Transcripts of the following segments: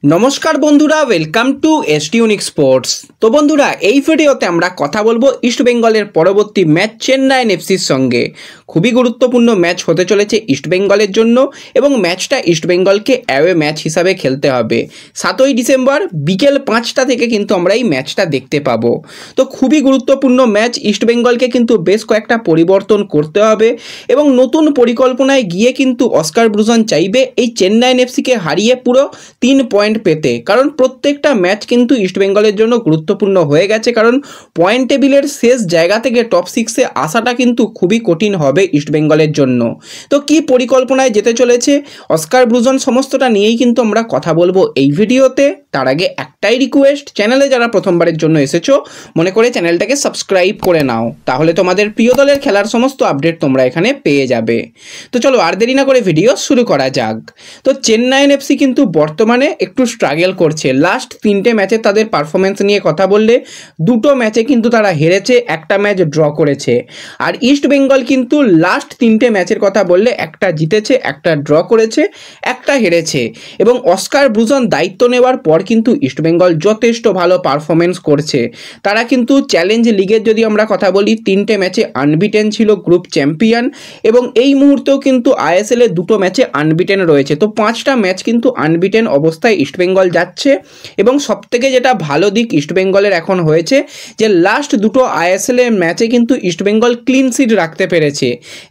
নমস্কার বন্ধুরা, welcome to ST unique sports. তো বন্ধুরা, এই ভিডিওতে আমরা কথা বলবো ইস্টবেঙ্গলের পরবর্তী ম্যাচ চেন্নাই এফসির সঙ্গে। খুবই গুরুত্বপূর্ণ ম্যাচ হতে চলেছে ইস্টবেঙ্গলের জন্য এবং ম্যাচটা ইস্টবেঙ্গলকে অ্যাওয়ে ম্যাচ হিসাবে খেলতে হবে। 7ই ডিসেম্বর বিকেল 5টা থেকে কিন্তু আমরা এই ম্যাচটা দেখতে পাবো। তো খুবই গুরুত্বপূর্ণ ম্যাচ। ইস্টবেঙ্গলকে কিন্তু বেশ কয়েকটা পরিবর্তন করতে হবে এবং নতুন পরিকল্পনায় গিয়ে কিন্তু অস্কার ব্রুজন চাইবে এই চেন্নাই এফসিকে হারিয়ে পুরো 3 পয়েন্ট পেতে, কারণ প্রত্যেকটা ম্যাচ কিন্তু ইস্টবেঙ্গলের জন্য গুরুত্বপূর্ণ হয়ে গেছে। কারণ পয়েন্ট টেবিলের শেষ জায়গা থেকে টপ 6-এ আসাটা কিন্তু খুবই কঠিন হবে ইস্টবেঙ্গলের জন্য। তো কি পরিকল্পনায় যেতে চলেছে অস্কার ব্রুজন, সমস্তটা নিয়েই কিন্তু আমরা কথা বলবো এই ভিডিওতে। তার আগে একটাই রিকোয়েস্ট, চ্যানেলে যারা প্রথমবারের জন্য এসেছো মনে করে চ্যানেলটাকে সাবস্ক্রাইব করে নাও, তাহলে তোমাদের প্রিয় দলের খেলার সমস্ত আপডেট তোমরা এখানে পেয়ে যাবে। তো চলো আর দেরি না করে ভিডিও শুরু করা যাক। তো চেন্নাই এফসি কিন্তু বর্তমানে একটু স্ট্রাগল করছে। লাস্ট 3টে ম্যাচে তাদের পারফরমেন্স নিয়ে কথা বললে 2টো ম্যাচে কিন্তু তারা হেরেছে, একটা ম্যাচ ড্র করেছে। আর ইস্ট বেঙ্গল কিন্তু লাস্ট 3টে ম্যাচের কথা বললে একটা জিতেছে, একটা ড্র করেছে, একটা হেরেছে। এবং অস্কার ব্রুজন দায়িত্ব নেওয়ার পর কিন্তু ইস্টবেঙ্গল যথেষ্ট ভালো পারফরমেন্স করছে। তারা কিন্তু চ্যালেঞ্জ লিগের যদি আমরা কথা বলি 3টে ম্যাচে আনবিটেন ছিল, গ্রুপ চ্যাম্পিয়ন, এবং এই মুহূর্তেও কিন্তু আইএসএল এ 2টো ম্যাচে আনবিটেন রয়েছে। তো 5টা ম্যাচ কিন্তু আনবিটেন অবস্থায় ইস্টবেঙ্গল যাচ্ছে। এবং সবথেকে যেটা ভালো দিক ইস্টবেঙ্গলের এখন হয়েছে যে লাস্ট 2টো আইএসএল এর ম্যাচে কিন্তু ইস্টবেঙ্গল ক্লিন শিট রাখতে পেরেছে।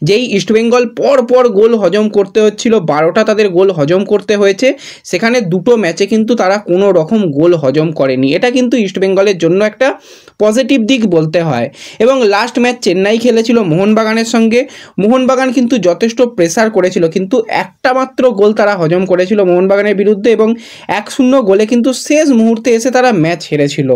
যেই ইস্টবেঙ্গল পর গোল হজম করতে হচ্ছিল, 12টা তাদের গোল হজম করতে হয়েছে, সেখানে 2টো ম্যাচে কিন্তু তারা কোনো রকম গোল হজম করেনি। এটা কিন্তু ইস্টবেঙ্গলের জন্য একটা পজিটিভ দিক বলতে হয়। এবং লাস্ট ম্যাচ চেন্নাই খেলেছিল মোহনবাগানের সঙ্গে। মোহনবাগান কিন্তু যথেষ্ট প্রেসার করেছিল, কিন্তু একটা মাত্র গোল তারা হজম করেছিল মোহনবাগানের বিরুদ্ধে এবং 1-0 গোলে কিন্তু শেষ মুহূর্তে এসে তারা ম্যাচ হেরেছিল।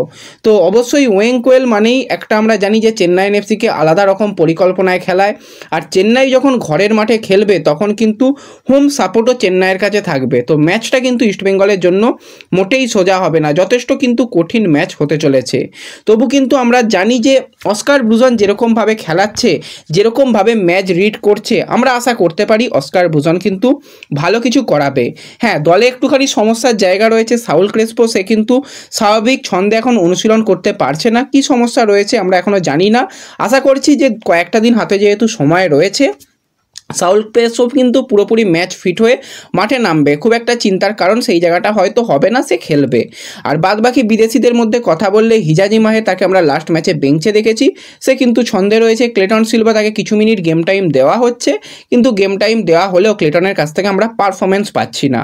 তো অবশ্যই ওয়েং কোয়েল মানেই একটা আমরা জানি যে চেন্নাই এফসিকে আলাদা রকম পরিকল্পনায় খেলায়। আর চেন্নাই যখন ঘরের মাঠে খেলবে তখন কিন্তু হোম সাপোর্টও চেন্নাইয়ের কাছে থাকবে। তো ম্যাচটা কিন্তু ইস্টবেঙ্গলের জন্য মোটেই সোজা হবে না, যথেষ্ট কিন্তু কঠিন ম্যাচ হতে চলেছে। তবু কিন্তু আমরা জানি যে অস্কার ব্রুজন যেরকমভাবে খেলাচ্ছে, যেরকমভাবে ম্যাচ রিড করছে, আমরা আশা করতে পারি অস্কার ব্রুজন কিন্তু ভালো কিছু করাবে। হ্যাঁ, দলে একটুখানি সমস্যার জায়গা রয়েছে। সাউল ক্রেসপো সে কিন্তু স্বাভাবিক ছন্দে এখন অনুশীলন করতে পারছে না। কি সমস্যা রয়েছে আমরা এখনও জানি না। আশা করছি যে কয়েকটা দিন হাতে যেহেতু সময় রয়েছে, সাউল ক্রেসপো কিন্তু পুরোপুরি ম্যাচ ফিট হয়ে মাঠে নামবে। খুব একটা চিন্তার কারণ সেই জায়গাটা হয়তো হবে না, সে খেলবে। আর বাদ বাকি বিদেশিদের মধ্যে কথা বললে হিজাজি মাহে, তাকে আমরা লাস্ট ম্যাচে বেঞ্চে দেখেছি, সে কিন্তু ছন্দে রয়েছে। ক্লেটন সিলভা, তাকে কিছু মিনিট গেম টাইম দেওয়া হচ্ছে, কিন্তু গেম টাইম দেওয়া হলেও ক্লেটনের কাছ থেকে আমরা পারফরমেন্স পাচ্ছি না।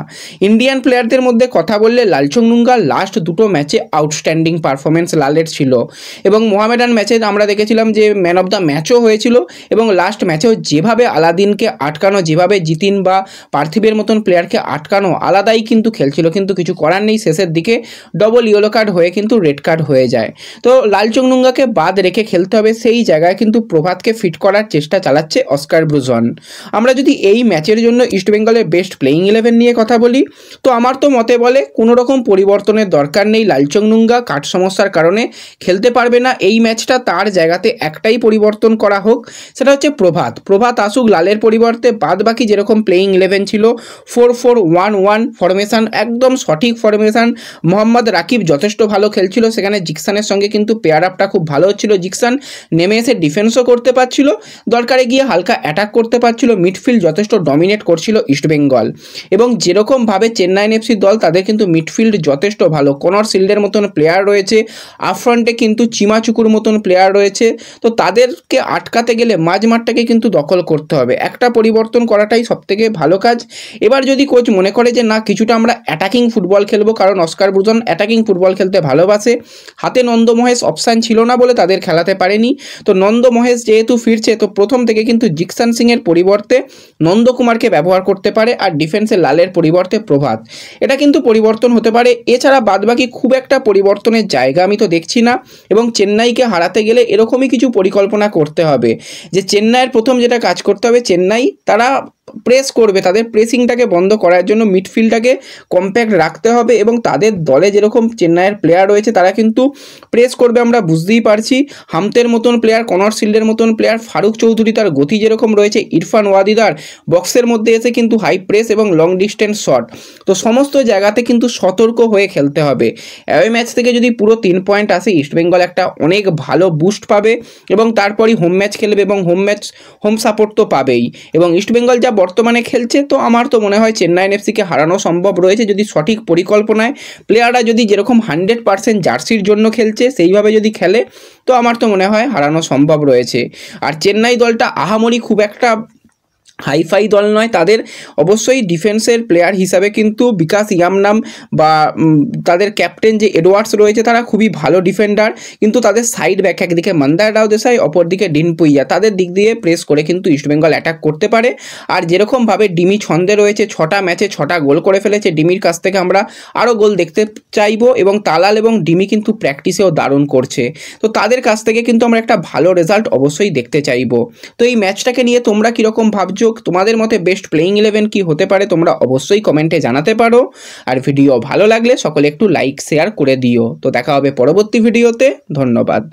ইন্ডিয়ান প্লেয়ারদের মধ্যে কথা বললে লালচংনুঙ্গা লাস্ট 2টো ম্যাচে আউটস্ট্যান্ডিং পারফরমেন্স লালের ছিল। এবং মোহামেডান ম্যাচে আমরা দেখেছিলাম যে ম্যান অফ দ্য ম্যাচও হয়েছিল। এবং লাস্ট ম্যাচেও যেভাবে আলাদিনকে আটকানো, যেভাবে জিতিন বা পার্থিবের মতন প্লেয়ারকে আটকানো, আলাদাই কিন্তু খেলছিল। কিন্তু কিছু করার নেই, শেষের দিকে ডবল ইয়েলো কার্ড হয়ে কিন্তু রেড কার্ড হয়ে যায়। তো লালচংনুঙ্গাকে বাদ রেখে খেলতে হবে, সেই জায়গায় কিন্তু প্রভাতকে ফিট করার চেষ্টা চালাচ্ছে অস্কার ব্রুজন। আমরা যদি এই ম্যাচের জন্য ইস্টবেঙ্গলের বেস্ট প্লেয়িং 11 নিয়ে কথা বলি, তো আমার তো মতে বলে কোনো রকম পরিবর্তনের দরকার নেই। লালচংনুঙ্গা কাঠ সমস্যার কারণে খেলতে পারবে না এই ম্যাচটা, তার জায়গাতে একটাই পরিবর্তন করা হোক, সেটা হচ্ছে প্রভাত আসুক লালের পরিবর্তে। বাদ বাকি যেরকম প্লেয়িং 11 ছিল 4-4-1-1 ফরমেশন, একদম সঠিক ফরমেশন। মোহাম্মদ রাকিব যথেষ্ট ভালো খেলছিল, সেখানে জিকসানের সঙ্গে কিন্তু পেয়ার আপটা খুব ভালো হচ্ছিল। জিকসান নেমে এসে ডিফেন্সও করতে পারছিল, দরকারে গিয়ে হালকা অ্যাটাক করতে পারছিল। মিডফিল্ড যথেষ্ট ডমিনেট করছিল ইস্টবেঙ্গল। এবং যেরকমভাবে চেন্নাই এফসি দল, তাদের কিন্তু মিডফিল্ড যথেষ্ট ভালো। কনর সিল্ডের মতন প্লেয়ার রয়েছে, আফ্রন্টে কিন্তু চিমাচুকুর মতন প্লেয়ার রয়েছে। তো তাদেরকে আটকাতে গেলে মাঝমাঠটাকে কিন্তু দখল করতে হবে। একটা পরিবর্তন করাটাই সবথেকে ভালো কাজ। এবার যদি কোচ মনে করে যে না, কিছুটা আমরা অ্যাটাকিং ফুটবল খেলবো, কারণ অস্কার ব্রুজন অ্যাটাকিং ফুটবল খেলতে ভালোবাসে, হাতে নন্দ মহেশ অপশান ছিল না বলে তাদের খেলাতে পারেনি। তো নন্দ মহেশ যেহেতু ফিরছে, তো প্রথম থেকে কিন্তু জিকসান সিংয়ের পরিবর্তে নন্দকুমারকে ব্যবহার করতে পারে, আর ডিফেন্সে লালের পরিবর্তে প্রভাত। এটা কিন্তু পরিবর্তন হতে পারে। এছাড়া বাদবাকি খুব একটা পরিবর্তনের জায়গা আমি তো দেখছি না। এবং চেন্নাইকে হারাতে গেলে এরকমই কিছু পরিকল্পনা করতে হবে যে চেন্নাইয়ের প্রথম যেটা কাজ করতে হবে, চেন্নাই তারা প্রেস করবে, তাদের প্রেসিংটাকে বন্ধ করার জন্য মিডফিল্ডটাকে কম্প্যাক্ট রাখতে হবে এবং তাদের দলে যেরকম চেন্নাইয়ের প্লেয়ার রয়েছে তারা কিন্তু প্রেস করবে, আমরা বুঝতেই পারছি। হামতের মতন প্লেয়ার, কনর শিল্ডের মতন প্লেয়ার, ফারুক চৌধুরী তার গতি যেরকম রয়েছে, ইরফান ওয়াদিদার বক্সের মধ্যে এসে কিন্তু হাই প্রেস এবং লং ডিস্টেন্স শট, তো সমস্ত জায়গাতে কিন্তু সতর্ক হয়ে খেলতে হবে। অ্যাওয়ে ম্যাচ থেকে যদি পুরো 3 পয়েন্ট আসে ইস্টবেঙ্গল একটা অনেক ভালো বুস্ট পাবে এবং তারপরই হোম ম্যাচ খেলবে এবং হোম সাপোর্ট তো পাবেই। এবং ইস্টবেঙ্গল যা বর্তমানে খেলছে, তো আমার তো মনে হয় চেন্নাইন এফসিকে হারানো সম্ভব রয়েছে যদি সঠিক পরিকল্পনায় প্লেয়াররা যদি যেরকম 100% জার্সির জন্য খেলছে সেইভাবে যদি খেলে, তো আমার তো মনে হয় হারানো সম্ভব রয়েছে। আর চেন্নাই দলটা আহামরি খুব একটা হাইফাই দল নয়, তাদের অবশ্যই ডিফেন্সের প্লেয়ার হিসাবে কিন্তু বিকাশ ইয়ামনাম বা তাদের ক্যাপ্টেন যে এডওয়ার্ডস রয়েছে তারা খুবই ভালো ডিফেন্ডার, কিন্তু তাদের সাইড ব্যাক একদিকে মন্দার রাও দেশাই, অপরদিকে ডিনপুইয়া, তাদের দিক দিয়ে প্রেস করে কিন্তু ইস্টবেঙ্গল অ্যাটাক করতে পারে। আর যেরকমভাবে ডিমি ছন্দে রয়েছে, 6টা ম্যাচে 6টা গোল করে ফেলেছে, ডিমির কাছ থেকে আমরা আরও গোল দেখতে চাইবো এবং তালাল এবং ডিমি কিন্তু প্র্যাকটিসেও দারুণ করছে, তো তাদের কাছ থেকে কিন্তু আমরা একটা ভালো রেজাল্ট অবশ্যই দেখতে চাইবো। তো এই ম্যাচটাকে নিয়ে তোমরা কীরকম ভাবছো, তোমাদের মতে বেস্ট প্লেইং 11 কি হতে পারে তোমরা অবশ্যই কমেন্টে জানাতে পারো। আর ভিডিও ভালো লাগলে সকলে একটু লাইক শেয়ার করে দিও। তো দেখা হবে পরবর্তী ভিডিওতে, ধন্যবাদ।